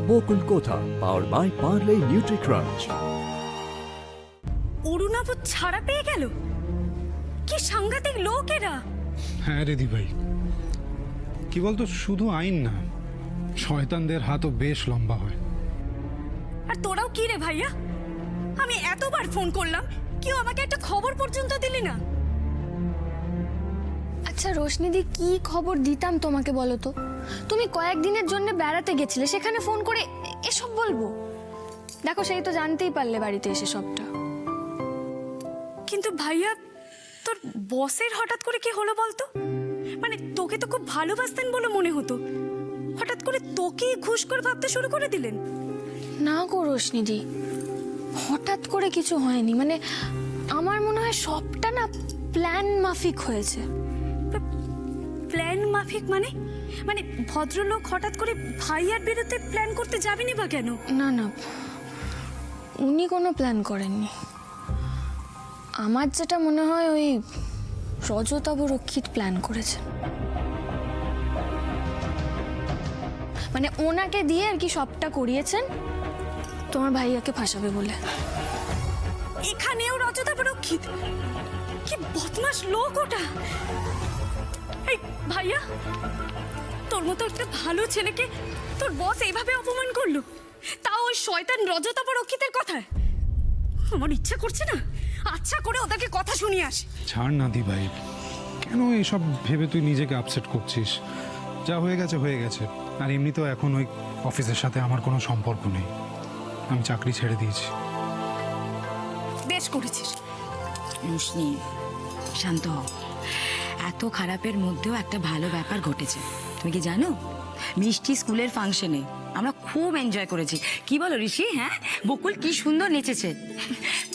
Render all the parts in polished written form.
Bokul Kotha, powered by Parle Nutri-Crunch. Arunava ছাড়া পেয়ে গেল? কি সাংঘাতিক লোক এরা! হ্যাঁ রে ভাই, কি বলতো, শুধু আইন না, শয়তানদের হাতও বেশ লম্বা হয়। আর তোরাও কি রে ভাইয়া? আমি এতবার ফোন করলাম, কেউ আমাকে একটা খবর পর্যন্ত দিলি না। আচ্ছা রোশনিদি, কি খবর দিতাম তোমাকে বলো তো? তুমি কয়েকদিনের জন্য বেড়াতে গেছিলে, সেখানে ফোন করে এসব বলবো? দেখো, সেই তো জানতেই পারলে বাড়িতে এসে সবটা। কিন্তু ভাইয়া, তোর বসের হঠাৎ করে কি হলো বলতো? মানে তোকে তো খুব ভালোবাসতেন বলে মনে হতো, হঠাৎ করে তোকেই ঘুষ করে ভাবতে শুরু করে দিলেন। না গো রোশনিদি, হঠাৎ করে কিছু হয়নি। মানে আমার মনে হয় সবটা না প্ল্যান মাফিক হয়েছে। প্ল্যান মাফিক মানে? মানে ভদ্রলোক হঠাৎ করে ভাইয়ার বিরুদ্ধে প্ল্যান করতে যাবেনি বা কেন? না না, উনি কোনো প্ল্যান করেননি। আমার যেটা মনে হয় ওই রজতাভ রক্ষিত প্ল্যান করেছে। মানে ওনাকে দিয়ে আর কি সবটা করিয়েছেন, তোমার ভাইয়াকে ফাঁসাবে বলে। এখানেও রজতাভ রক্ষিত? কি বদমাশ লোক ওটা! এই ভাইয়া, তোর মতো একটা ভালো ছেলেকে তোর বস এইভাবে অপমান করলো, তাও ওই শয়তান রজতাভ রক্ষিতের কথায়। আমার ইচ্ছা করছে না আচ্ছা করে ওদেরকে কথা শুনিয়ে আসে। ছাড় না দি ভাই, কেন এসব ভেবে তুই নিজেকে আপসেট করছিস? যা হয়ে গেছে হয়ে গেছে। আর এমনিতেও এখন ওই অফিসের সাথে আমার কোনো সম্পর্ক নেই, আমি চাকরি ছেড়ে দিয়েছি। বেশ করেছিস। রোশনি, শান্ত হও। এত খারাপের মধ্যেও একটা ভালো ব্যাপার ঘটেছে। তুমি কি জানো, মিষ্টি স্কুলের ফাংশনে আমরা খুব এনজয় করেছি। কি বলো ঋষি? হ্যাঁ, বকুল কি সুন্দর নেচেছে।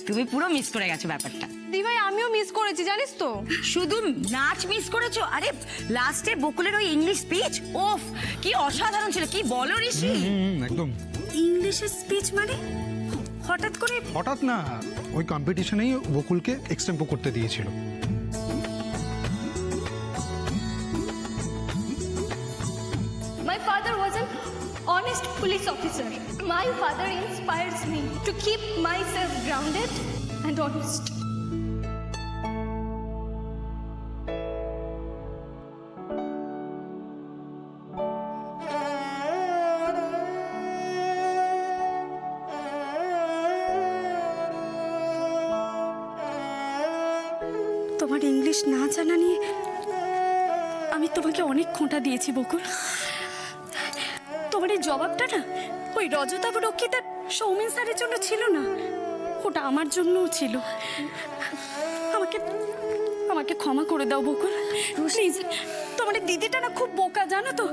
তুমি পুরো মিস করে গেছো ব্যাপারটা। দি ভাই, আমিও মিস করেছি জানিস তো। শুধু নাচ মিস করেছো? আরে লাস্টে বকুলের ওই ইংলিশ স্পিচ, ওফ কি অসাধারণ ছিল। কি বলো ঋষি? একদম। ইংলিশের স্পিচ মানে? হঠাৎ না, ওই কম্পিটিশনেই বকুলকে এক্সটেম্পো করতে দিয়েছিল। My father was an honest police officer. My father inspires me to keep myself grounded and honest. তোমার ইংলিশ না জানা নিয়ে আমি তোমাকে অনেক খোঁটা দিয়েছি বকুল। তোমার এই জবাবটা না ওই রজতাভ রক্ষিত আর সৌমেন স্যারের জন্য ছিল না, ওটা আমার জন্যও ছিল। আমাকে আমাকে ক্ষমা করে দাও বকুল, প্লিজ। তোমার এই দিদিটা না খুব বোকা, জানো তো?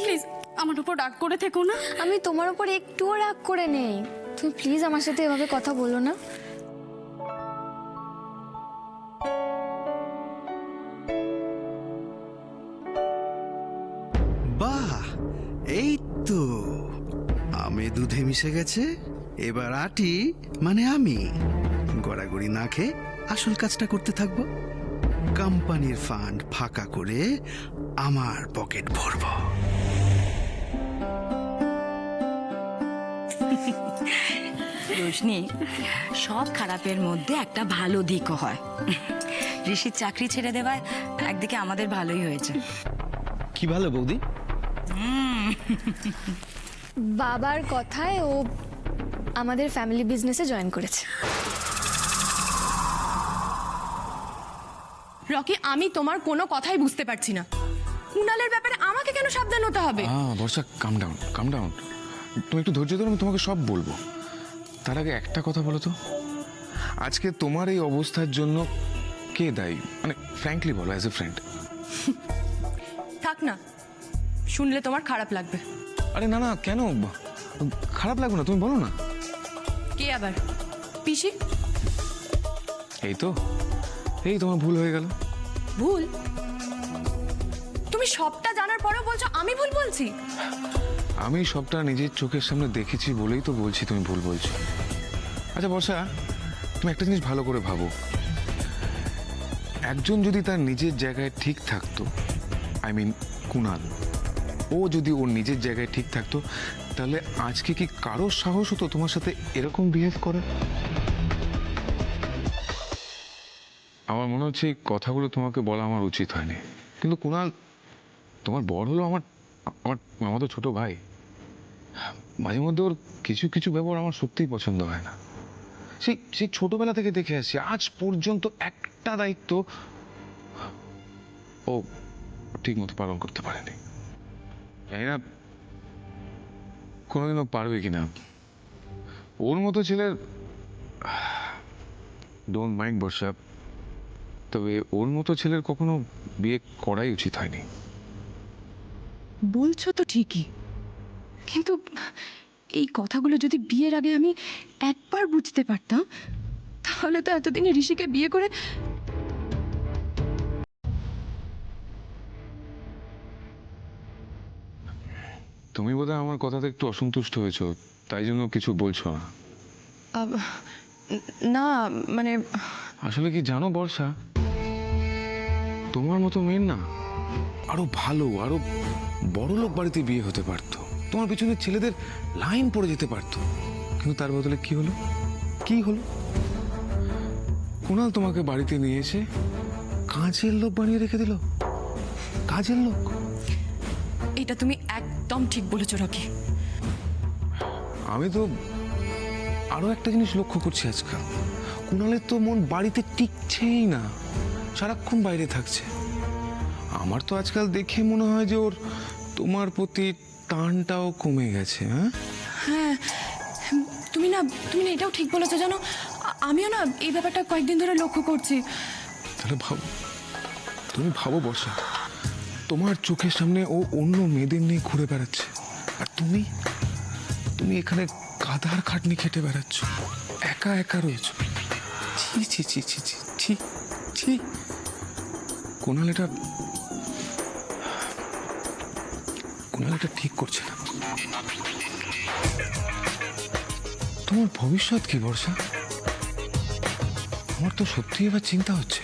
প্লিজ আমার উপর রাগ করে থেকো না। আমি তোমার উপর একটুও রাগ করে নেই। তুমি প্লিজ আমার সাথে এভাবে কথা বলো না। বাহ, এই তো আমে দুধে মিশে গেছে। এবার আটি মানে আমি গড়াগড়ি না খেয়ে আসল কাজটা করতে থাকবো। কোম্পানির ফান্ড ফাঁকা করে আমার পকেট ভরবো। রোশনি, সব খারাপের মধ্যে একটা ভালো দিকও হয়। ঋষির চাকরি ছেড়ে দেওয়ায় একদিকে আমাদের ভালোই হয়েছে। কি ভালো বৌদি? বাবার কথায় ও আমাদের ফ্যামিলি বিজনেসে জয়েন করেছে। রকি, আমি তোমার কোনো কথাই বুঝতে পারছি না। কুণালের ব্যাপারে আমাকে কেন সাবধান হতে হবে? বর্ষা, কাম ডাউন কাম ডাউন। তুমি একটু ধৈর্য ধরো, আমি তোমাকে সব বলবো। তার আগে একটা কথা বলো তো, আজকে তোমার এই অবস্থার জন্য কে দায়ী? মানে ফ্র্যাঙ্কলি বলো, অ্যাজ এ ফ্রেন্ড। থাক না, শুনলে তোমার খারাপ লাগবে। আরে না না, কেন খারাপ লাগবে না? তুমি বলো না। কে আবার? পিসি? এই তো, এই তোমার ভুল হয়ে গেল। ভুল? তুমি সবটা জানার পরেও বলছো আমি ভুল বলছি? আমি সবটা নিজের চোখের সামনে দেখেছি বলেই তো বলছি তুমি ভুল বলছো। আচ্ছা বর্ষা, তুমি একটা জিনিস ভালো করে ভাবো, একজন যদি তার নিজের জায়গায় ঠিক থাকতো, আই মিন কুণাল, ও যদি ওর নিজের জায়গায় ঠিক থাকতো, তাহলে আজকে কি কারোর সাহস হতো তোমার সাথে এরকম বিহেভ করে? আমার মনে হচ্ছে এই কথাগুলো তোমাকে বলা আমার উচিত হয়নি, কিন্তু কুণাল তোমার বড় হলো আমার আমার আমার তো ছোট ভাই। মাঝে মধ্যে ওর কিছু কিছু ব্যাপার আমার সত্যিই পছন্দ হয় না। সেই সেই ছোটবেলা থেকে দেখে আসছি, আজ পর্যন্ত একটা দায়িত্ব ও ঠিক মতো পালন করতে পারেনি। জানি না কোনোদিনও পারবে কিনা। ওর মতো ছেলের, ডোন্ট মাইন্ড বর্ষা, তবে ওর মতো ছেলের কখনো বিয়ে করাই উচিত হয়নি। বলছো তো ঠিকই, কিন্তু এই কথাগুলো যদি বিয়ের আগে আমি একবার বুঝতে পারতাম, তাহলে তো এতদিনে ঋষিকে বিয়ে করে তুমি বোধহয় আমার কথাতে একটু অসন্তুষ্ট হয়েছো, তাই জন্য কিছু বলছো না। না মানে আসলে কি জানো বর্ষা, তোমার মতো মেয়ের না আরো ভালো, আরো বড় লোক বাড়িতে বিয়ে হতে পারতো, তোমার পিছনে ছেলেদের লাইন পড়ে যেতে পারতো, কিন্তু তার বদলে কি হলো? কি হলো? কুণাল তোমাকে বাড়িতে নিয়ে এসে কাজের লোক বানিয়ে রেখে দিল। কাজের লোক। এটা তুমি একদম ঠিক বলেছো রকি। আমি তো আরো একটা জিনিস লক্ষ্য করছি আজকাল, কুণালের তো মন বাড়িতে টিকছেই না, সারাক্ষণ বাইরে থাকছে। আমার তো আজকাল দেখে মনে হয় যে ওর তোমার প্রতি টানটাও কমে গেছে। হ্যাঁ, তুমি না এটাও ঠিক বলেছো জানো, আমিও না এই ব্যাপারটা কয়েকদিন ধরে লক্ষ্য করছি। তাহলে ভাবো, তুমি ভাবো বর্ষা, তোমার চোখের সামনে ও অন্য মেয়েদের নিয়ে ঘুরে বেড়াচ্ছে, আর তুমি তুমি এখানে কাঁধার খাটনি খেটে বেড়াচ্ছ, একা একা রয়েছ। ছি ছি ছি ছি ছি ছি ছি। কুণাল এটা ঠিক করছে না। তোমার ভবিষ্যৎ কি বর্ষা? আমার তো সত্যি এবার চিন্তা হচ্ছে।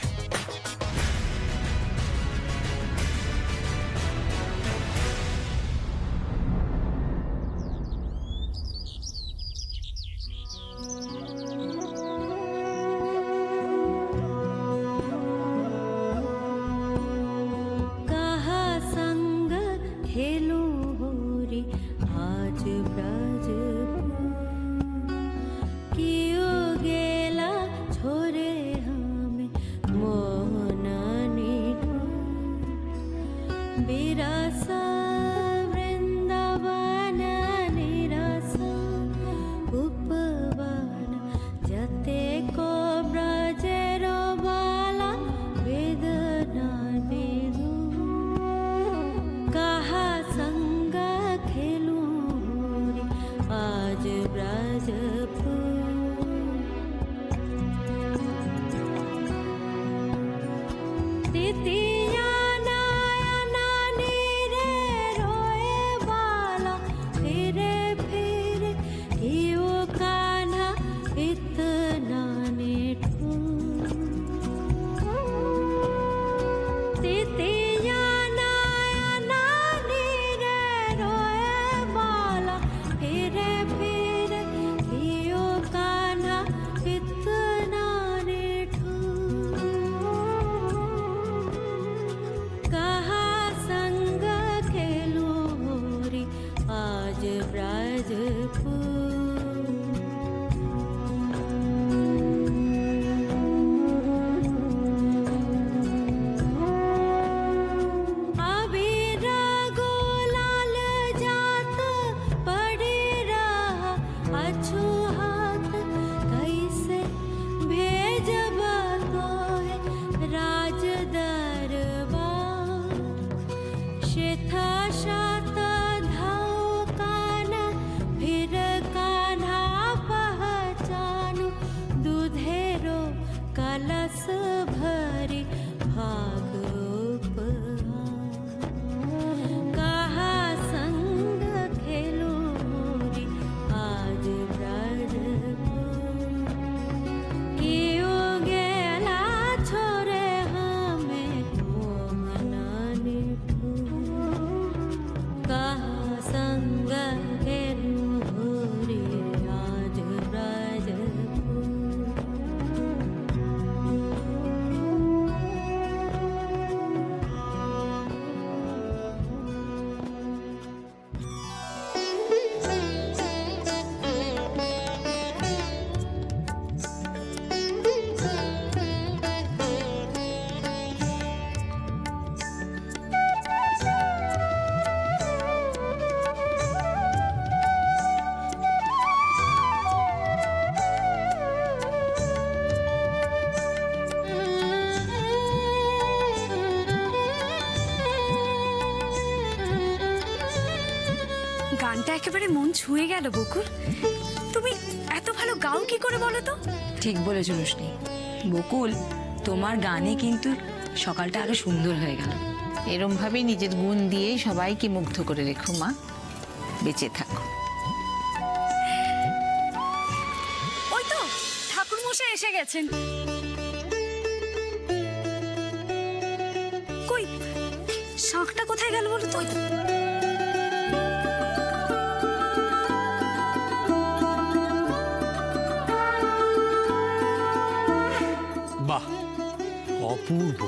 शेथा शाता धाव काना फिर का একেবারে মন ছুঁয়ে গেল বকুল। তুমি এত ভালো গাও কি করে বলো তো? ঠিক বলেছো রোশনি। বকুল, তোমার গানে কিন্তু সকালটা আরো সুন্দর হয়ে গেল। এরম ভাবেই নিজের গুণ দিয়ে সবাইকে মুগ্ধ করে রেখো মা, বেঁচে থাকো। ওই তো ঠাকুর মশাই এসে গেছেন। কই শাঁখটা কোথায় গেল বলো তো? বাহ, অপূর্ব।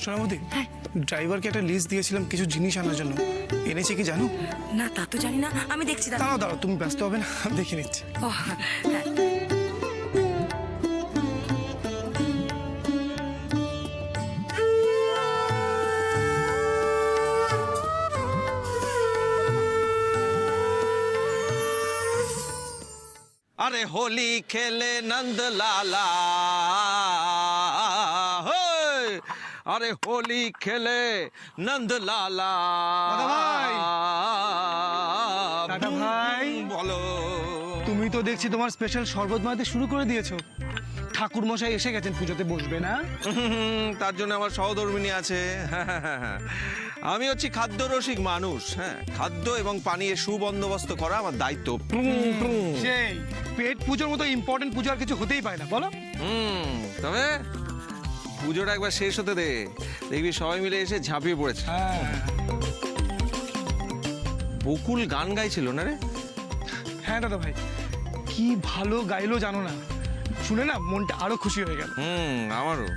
সোনামতি, ড্রাইভারকে একটা লিস্ট দিয়েছিলাম কিছু জিনিস আনার জন্য, এনেছে কি জানো? না তা তো জানি না, আমি দেখছি। দাঁড়াও দাঁড়াও, তুমি ব্যস্ত হবে না, আমি দেখে নিচ্ছি। अरे होली खेले नंद लाला, अरे होली खेले नंद लाला। দাদা ভাই, বলো। তুমি তো দেখছি তোমার স্পেশাল শরবত বানাতে শুরু করে দিয়েছো। ঠাকুর মশাই এসে গেছেন, পুজোতে বসবে না? তার জন্য আমার সহধর্মিণী আছে। আমি হচ্ছি খাদ্য রসিক মানুষ। হ্যাঁ, খাদ্য এবং পানীয় সুবন্দোবস্ত করা আমার দায়িত্ব। সেই পেট পুজোর মতো ইম্পর্টেন্ট পুজো আর কিছু হতেই পারে না, বলো? তবে পুজোটা একবার শেষ হতে দে, দেখবি সবাই মিলে এসে ঝাঁপিয়ে পড়েছে। বকুল গান গাইছিল না রে? হ্যাঁ দাদা ভাই, কি ভালো গাইলো জানো না, শুনে না মনটা আরো খুশি হয়ে গেল। আমারও।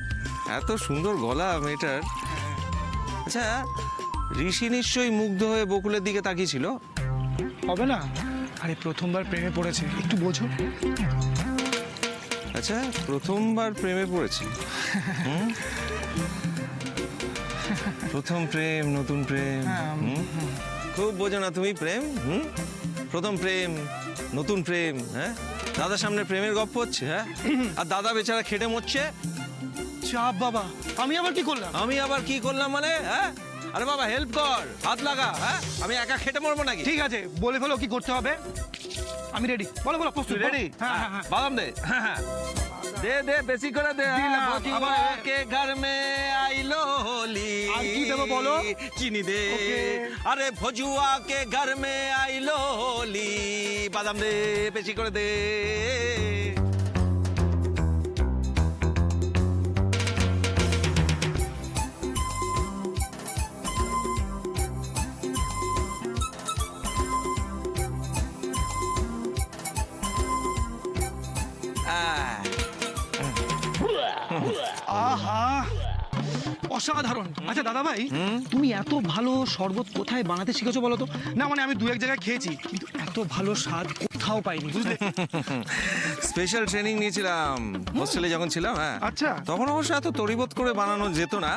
এত সুন্দর গলা মেয়েটার। আচ্ছা, ঋষি নিশ্চয়ই মুগ্ধ হয়ে বকুলের দিকে তাকিয়েছিল। হবে না? আরে প্রথমবার প্রেমে পড়েছে, একটু বোঝো। আচ্ছা, প্রথমবার প্রেমে পড়েছে। প্রথম প্রেম, নতুন প্রেম। খুব বোঝো না তুমি প্রেম। প্রথম প্রেম, নতুন প্রেম। হ্যাঁ, দাদার সামনে প্রেমের গপ্প হচ্ছে। হ্যাঁ, আর দাদা বেচারা খেটে মরছে। চাপ বাবা, আমি আবার কি করলাম? আমি আবার কি করলাম মানে? হ্যাঁ, আরে বাবা হেল্প কর, হাত লাগা। হ্যাঁ, আমি একা খেটে মরবো নাকি? ঠিক আছে, বলে ফেলো কি করতে হবে। আমি রেডি, বলো বলো, প্রস্তুত। রেডি? হ্যাঁ হ্যাঁ হ্যাঁ। বাদাম দে। দে দে, বেশি করে দে। দিলাম। ভজুয়া কে ঘর মে আইলো হোলি। আর কি দেবো বলো? চিনি দে। Okay. আরে ভজুয়া কে ঘর মে আইলো হোলি। বাদাম দে, বেশি করে দে। আহা, অসাধারণ। আচ্ছা দাদা ভাই, তুমি এত ভালো শরবত কোথায় বানাতে শিখেছো বলো তো? না মানে আমি দু এক জায়গায় খেয়েছি, কিন্তু এত ভালো স্বাদ কোথাও পাইনি, বুঝলে? স্পেশাল ট্রেনিং নিয়েছিলাম হোস্টেলে যখন ছিলাম। হ্যাঁ, আচ্ছা। তখন অবশ্য এত তরিবোধ করে বানানো যেত না।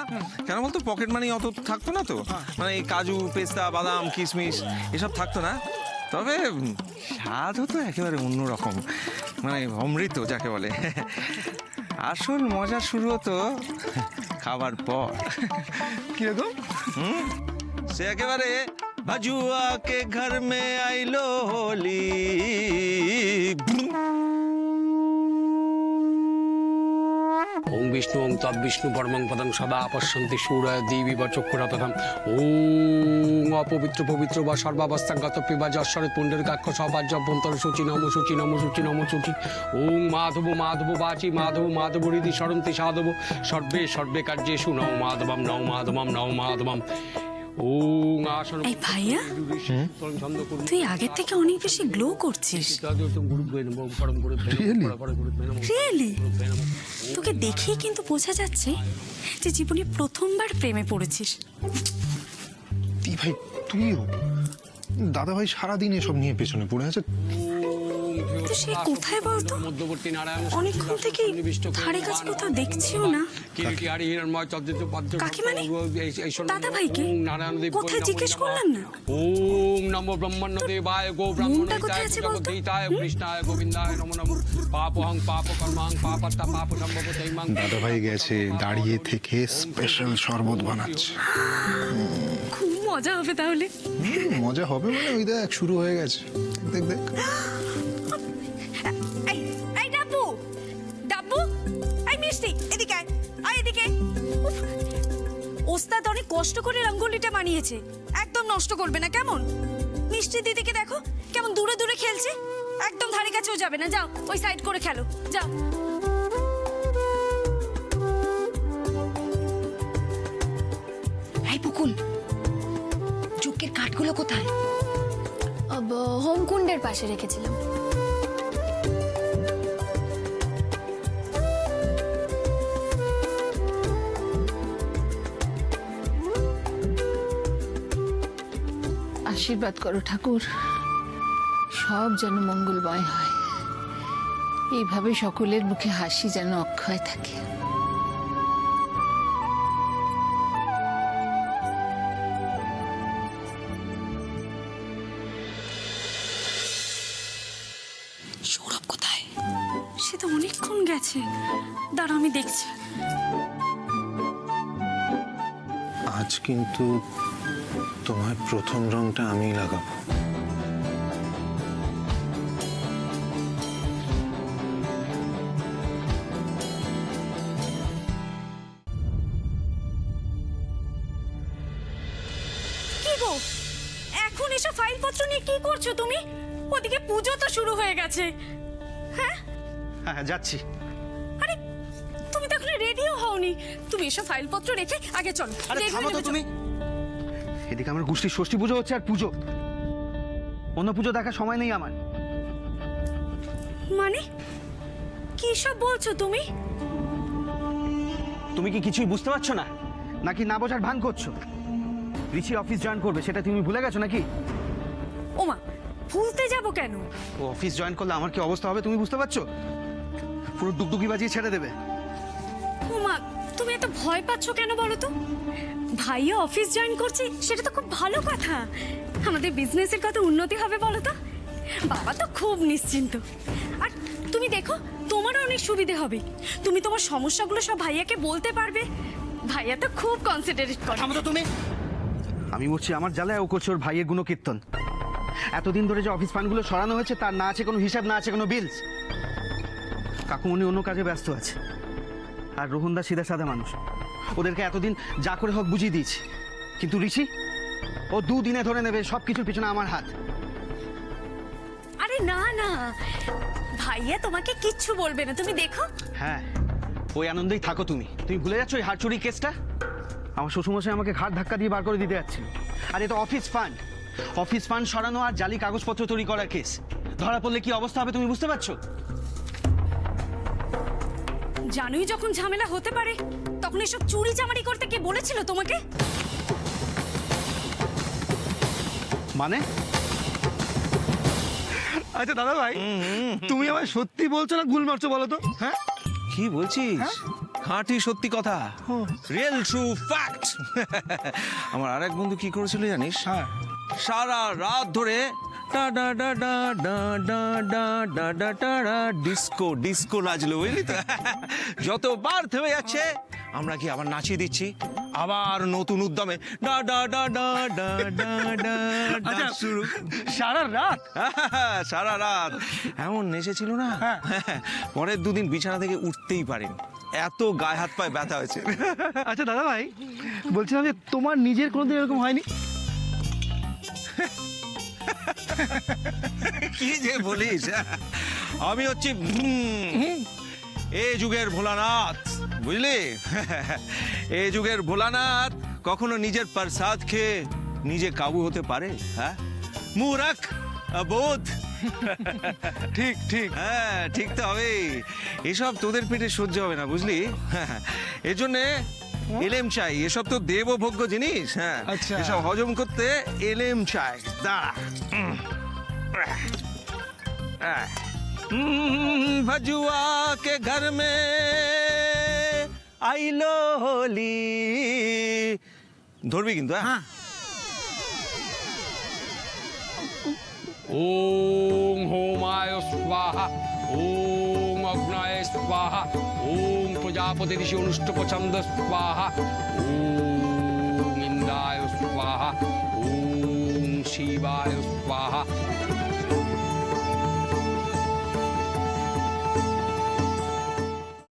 কেন বলতো, পকেট মানি অত থাকতো না তো। মানে এই কাজু, পেস্তা, বাদাম, কিশমিশ এসব থাকতো না। তবে স্বাদ হতো একেবারে অন্যরকম, মানে অমৃত যাকে বলে। আসল মজা শুরু হতো খাবার পর। কিরকম? সে একেবারে ভাজুয়া কে ঘর মে আইলো হোলি। ওং বিষ্ণু ওং তৎ বিষ্ণু পরমং পদং সদা পশ্যন্তি সূর্য দেবী বা চক্ষুরতথম। ওং অপবিত্র পবিত্র বা সর্বাবস্থাগত পিবা যশ্বরে পুণ্ডরীকাক্ষ সবাজ্য অভ্যন্তর সূচি নম সূচি নম সূচি নম সূচি। ওং মাধব মাধব বাচি মাধব মাধব হৃদি সরন্তি সাধব সর্বে সর্বে কার্যেষু নও মাধবম নও মাধবম নও মাধবম। ওং আসন। এই ভাইয়া, তুই আগের থেকে অনেক বেশি গ্লো করছিস। রিয়েলি? তোকে দেখেই কিন্তু বোঝা যাচ্ছে যে জীবনে প্রথমবার প্রেমে পড়েছিস। দি ভাই, তুইও? দাদা ভাই সারাদিন এসব নিয়ে পেছনে পড়ে আছে। তো সে কোথায় বলতো? মধ্যবর্তী নারায়ণ অনেকক্ষণ থেকে ধারে কাছে কোথাও দেখছিও না। কাকে মানে? দাদা ভাইকে কোথায় জিজ্ঞেস করলাম না। ওম নমো ব্রহ্মণ্য দেবায় গো মনটা কোথায় আছে বলতো? ব্রহ্মণীতায় কৃষ্ণায় গোবিন্দায় নমো নমঃ। পাপহং পাপ কর্মাং পাপত্তা পাপ সম্ভবতৈ মাং। দাদা ভাই গেছে, দাঁড়িয়ে থেকে স্পেশাল শরবত বানাচ্ছে। খুব মজা হবে তাহলে। মজা হবে মানে ওই দেখ শুরু হয়ে গেছে, দেখ দেখ। এই এই ডাব্বু, ডাব্বু, এই মিষ্টি এদিকে আয়, আয় এদিকে। উফ, ওস্তাদ অনেক কষ্ট করে রঙ্গোলিটা বানিয়েছে, একদম নষ্ট করবে না কেমন? মিষ্টি দিদিকে দেখো কেমন দূরে দূরে খেলছে, একদম ধারে কাছেও যাবে না। যাও ওই সাইড করে খেলো, যাও। এই পুকুল, যজ্ঞের কাঠগুলো কোথায়? হোমকুণ্ডের পাশে রেখেছিলাম। আশীর্বাদ করো ঠাকুর, সব যেন মঙ্গলময় হয়, এইভাবে সকলের মুখে হাসি যেন অক্ষয় থাকে। সৌরভ কোথায়? সে তো অনেকক্ষণ গেছে, দাঁড়া আমি দেখছি। আজ কিন্তু তোমার প্রথম রংটা আমি লাগাবো। কি গো, এখন এসব ফাইলপত্র নিয়ে কি করছো তুমি? ওদিকে পুজো তো শুরু হয়ে গেছে। হ্যাঁ হ্যাঁ যাচ্ছি। আরে তুমি তো এখন রেডিও হওনি, তুমি এসব ফাইলপত্র রেখে আগে চলো। আরে রেডি থামো হয়ে তো নেবে তুমি। এদিকে আমার গোষ্ঠীর ষষ্ঠী পুজো হচ্ছে আর পুজো, অন্য পুজো দেখার সময় নেই আমার। মানে কি সব বলছো তুমি? তুমি কি কিছুই বুঝতে পারছো না, নাকি না বোঝার ভান করছো? ঋষি অফিস জয়েন করবে সেটা তুমি ভুলে গেছো নাকি? ওমা, ভুলতে যাব কেন? ও অফিস জয়েন করলে আমার কি অবস্থা হবে তুমি বুঝতে পারছো? পুরো ডুগডুগি বাজিয়ে ছেড়ে দেবে। ওমা, তুমি এত ভয় পাচ্ছ কেন বলো তো? ভাইয়া অফিস জয়েন করছে, সেটা তো খুব ভালো কথা। আমাদের বিজনেসের কত উন্নতি হবে বলো তো। বাবা তো খুব নিশ্চিন্ত। আর তুমি দেখো, তোমারও অনেক সুবিধে হবে। তুমি তোমার সমস্যাগুলো সব ভাইয়াকে বলতে পারবে। ভাইয়া তো খুব কনসিডারেট করে। থামো তো তুমি। আমি বলছি আমার জ্বালায়, ও করছে ওর ভাইয়ের গুণকীর্তন। এতদিন ধরে যে অফিস ফান্ডগুলো সরানো হয়েছে তার না আছে কোনো হিসাব, না আছে কোনো বিলস। কাকুমনি অন্য কাজে ব্যস্ত আছে, আর রোহনদা সিধা সাদা মানুষ, ওদেরকে এতদিন যা করে হোক বুঝিয়ে দিয়েছি। কিন্তু ঋষি, ও দুদিনে ধরে নেবে সব কিছুর পিছনে আমার হাত। আরে না না, ভাইয়া তোমাকে কিচ্ছু বলবে না, তুমি দেখো। হ্যাঁ, ওই আনন্দেই থাকো তুমি। তুমি ভুলে যাচ্ছ ওই হাত চুরি কেসটা? আমার শ্বশুরমশাই আমাকে ঘাট ধাক্কা দিয়ে বার করে দিতে যাচ্ছিল। আর এটা অফিস ফান্ড, অফিস ফান্ড সরানো আর জালি কাগজপত্র তৈরি করার কেস। ধরা পড়লে কি অবস্থা হবে তুমি বুঝতে পারছো? জানোই যখন ঝামেলা হতে পারে, তখন এসব চুরি চামারি করতে কে বলেছিল তোমাকে? মানে? আচ্ছা দাদা ভাই, তুমি আমায় সত্যি বলছো না ভুল মারছো বলো তো? হ্যাঁ, কি বলছিস? খাঁটি সত্যি কথা, রিয়েল ট্রু ফ্যাক্ট। আমার আরেক বন্ধু কি করেছিল জানিস? হ্যাঁ। সারা রাত ধরে ডিস্কো ডিস্কো নাচলো, বুঝলি তো? যতবার থেমে যাচ্ছে আমরা কি আবার নাচিয়ে দিচ্ছি, আবার নতুন উদ্যমে ডা ডা ডা ডা ডা ডা ডা শুরু। সারা রাত? সারা রাত এমন নেচেছিল না, পরের দুদিন বিছানা থেকে উঠতেই পারেনি, এত গায়ে হাত পায়ে ব্যথা হয়েছে। আচ্ছা দাদা ভাই, বলছিলাম যে তোমার নিজের কোনোদিন এরকম হয়নি? কি যে বলিস, আমি হচ্ছি এ যুগের ভোলানাথ, বুঝলি? এ যুগের ভোলানাথ কখনো নিজের প্রসাদ খেয়ে নিজে কাবু হতে পারে? হ্যাঁ, মূরখ, অবোধ। ঠিক ঠিক। হ্যাঁ, ঠিক তো হবে। এসব তোদের পেটে সহ্য হবে না, বুঝলি? এর জন্যে এলেম চাই। এসব তো দেবভোগ্য জিনিস। হ্যাঁ, আচ্ছা। এসব হজম করতে এলেম চাই। দাঁড়া। ভজুয়া কে ঘর মে আইলো হোলি। ধরবি কিন্তু? হ্যাঁ। ওম হোমায় স্বাহা, ওম অগ্নায় স্বাহা, ওম প্রজাপতি ঋষি অনুষ্ঠ পছন্দ স্বাহা, ওম ইন্দ্রায় স্বাহা ওম শিবায় স্বাহা